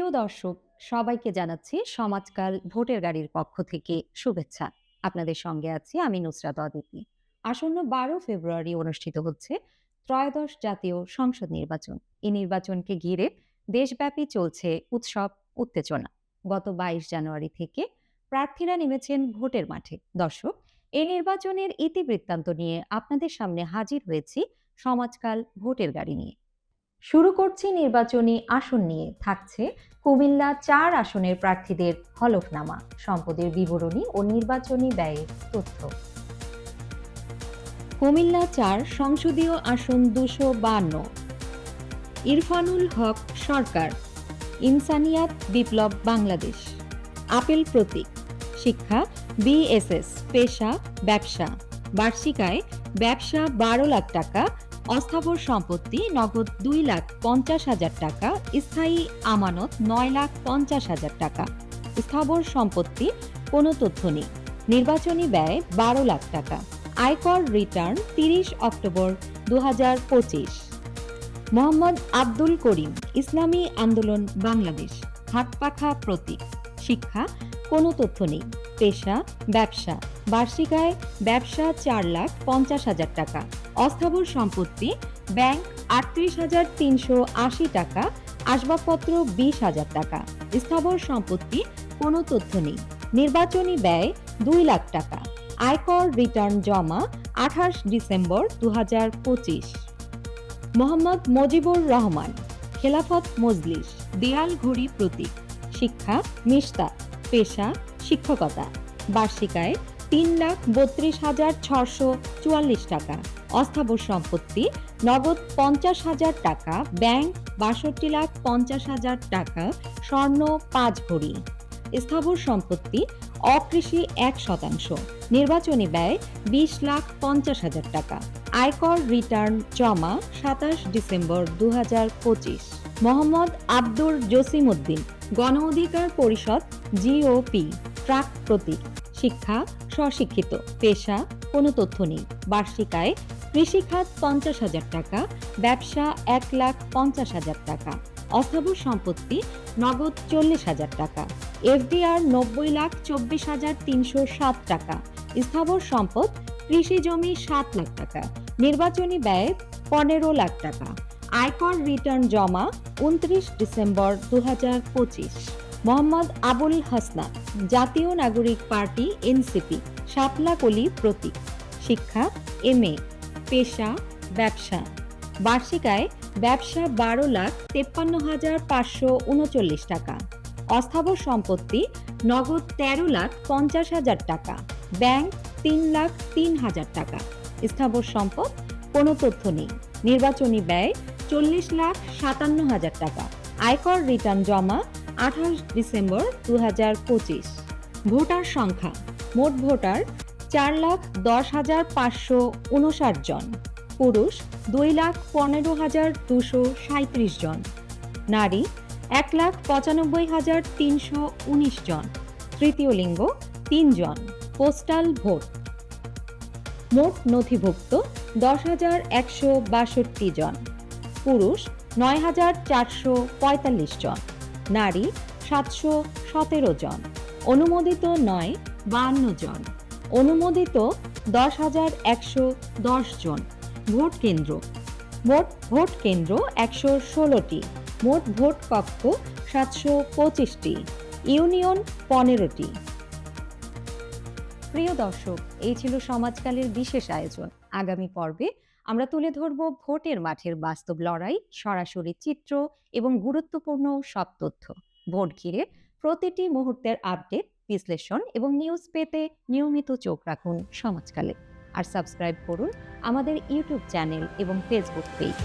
প্রিয় দর্শক, সবাইকে জানাচ্ছি সমাজকাল ভোটের গাড়ির পক্ষ থেকে শুভেচ্ছা। আপনাদের সঙ্গে আছি আমি নুসরাত অদিতি। আসন্ন 12 ফেব্রুয়ারি অনুষ্ঠিত হচ্ছে ত্রয়োদশ জাতীয় সংসদ নির্বাচন। এই নির্বাচনকে ঘিরে দেশব্যাপী চলছে উৎসব উত্তেজনা। গত 22 জানুয়ারি থেকে প্রার্থীরা নেমেছেন ভোটের মাঠে। দর্শক, এই নির্বাচনের ইতিবৃত্তান্ত নিয়ে আপনাদের সামনে হাজির হয়েছি সমাজকাল ভোটের গাড়ি নিয়ে। শুরু করছি নির্বাচনী আসন নিয়ে। থাকছে কুমিল্লা 4 আসনের প্রার্থীদের হলফনামা, সম্পদের বিবরণী ও নির্বাচনী ব্যয়ের তথ্য। কুমিল্লা 4 সংসদীয় আসন 252, ইরফানুল হক সরকার, ইনসানিয়াত বিপ্লব বাংলাদেশ। আপেল প্রতীক। শিক্ষা বিএসএস, পেশা ব্যবসা। বার্ষিক আয় ব্যবসা 12 লাখ টাকা, অস্থাবর সম্পত্তি নগদ 2,50,000 টাকা, স্থায়ী আমানত 9,50,000 টাকা। স্থাবর সম্পত্তি কোনো তথ্য নেই। নির্বাচনী ব্যয় 12 লাখ টাকা। আয়কর রিটার্ন 30 অক্টোবর 2025। মোহাম্মদ আব্দুল করিম, ইসলামী আন্দোলন বাংলাদেশ। হাতপাখা প্রতীক। শিক্ষা কোনো তথ্য নেই। পেশা ব্যবসা। বার্ষিক আয় ব্যবসা 4,50,000 টাকা। অস্থাবর সম্পত্তি ব্যাংক 38,380 টাকা, আসবাবপত্র 20,000 টাকা। স্থাবর সম্পত্তি কোনো তথ্য নেই। নির্বাচনী ব্যয় 2 লাখ টাকা। আয়কর রিটার্ন জমা 28 ডিসেম্বর 2025। মোহাম্মদ মজিবুর রহমান, খেলাফত মজলিস। দেয়াল ঘড়ি প্রতীক। শিক্ষা মিশতা। পেশা শিক্ষকতা। বার্ষিক আয় 3,32,644 টাকা। অস্থাবর সম্পত্তি নগদ 50,000 টাকা, ব্যাংক 62,50,000 টাকা, স্বর্ণ 5 ভরি। স্থাবর সম্পত্তি অকৃষি 1%। নির্বাচনী ব্যয় 20,50,000 টাকা। আয়কর রিটার্ন জমা 27 ডিসেম্বর 2025। মোহাম্মদ আব্দুর জসিম উদ্দিন, গণ অধিকার পরিষদ জিওপি। ট্রাক প্রতীক। শিক্ষা স্বশিক্ষিত। পেশা কোনো তথ্য নেই। বার্ষিক আয় কৃষিখাত 50,000 টাকা, ব্যবসা 1,50,000 টাকা। অস্থাবর সম্পত্তি নগদ 40,000 টাকা। এফডিআর 90,24,307 টাকা। স্থাবর সম্পদ কৃষি জমি 7 লাখ টাকা। নির্বাচনী ব্যয় 15 লাখ টাকা। আয়কর রিটার্ন জমা 29 ডিসেম্বর 2025। মোহাম্মদ আবুল হাসনাত, জাতীয় নাগরিক পার্টি এনসিপি। শাপলাকলি প্রতীক। শিক্ষা এমএ। পেশা ব্যবসা। বার্ষিক আয় ব্যবসা 12,53,539 টাকা। অস্থাবর সম্পত্তি নগদ 13,50,000 টাকা, ব্যাংক 3,03,000 টাকা। স্থাবর সম্পদ কোনো তথ্য নেই। নির্বাচনী ব্যয় 40,57,000 টাকা। আয়কর রিটার্ন জমা 28 ডিসেম্বর 2025। ভোটার সংখ্যা। মোট ভোটার 4,10,559 জন। পুরুষ 2,15,237 জন। নারী 1,95,319 জন। তৃতীয় লিঙ্গ 3 জন। Postal vote. মোট নথিভুক্ত 10,162 জন। পুরুষ 9,445 জন। নারী 717 জন। অনুমোদিত নয় 52 জন। অনুমোদিত 10,110 জন। ভোট কেন্দ্র। মোট ভোট কেন্দ্র 116টি। মোট ভোট কক্ষ 725টি। ইউনিয়ন 15টি। প্রিয় দর্শক, এই ছিল সমাজকালের বিশেষ আয়োজন। আগামী পর্বে আমরা তুলে ধরব ভোটের মাঠের বাস্তব লড়াই, সরাসরি চিত্র এবং গুরুত্বপূর্ণ সব তথ্য। ভোট ঘিরে প্রতিটি মুহূর্তের আপডেট, বিশ্লেষণ এবং নিউজ পেতে নিয়মিত চোখ রাখুন সমাজকালে। আর সাবস্ক্রাইব করুন আমাদের ইউটিউব চ্যানেল এবং ফেসবুক পেজ।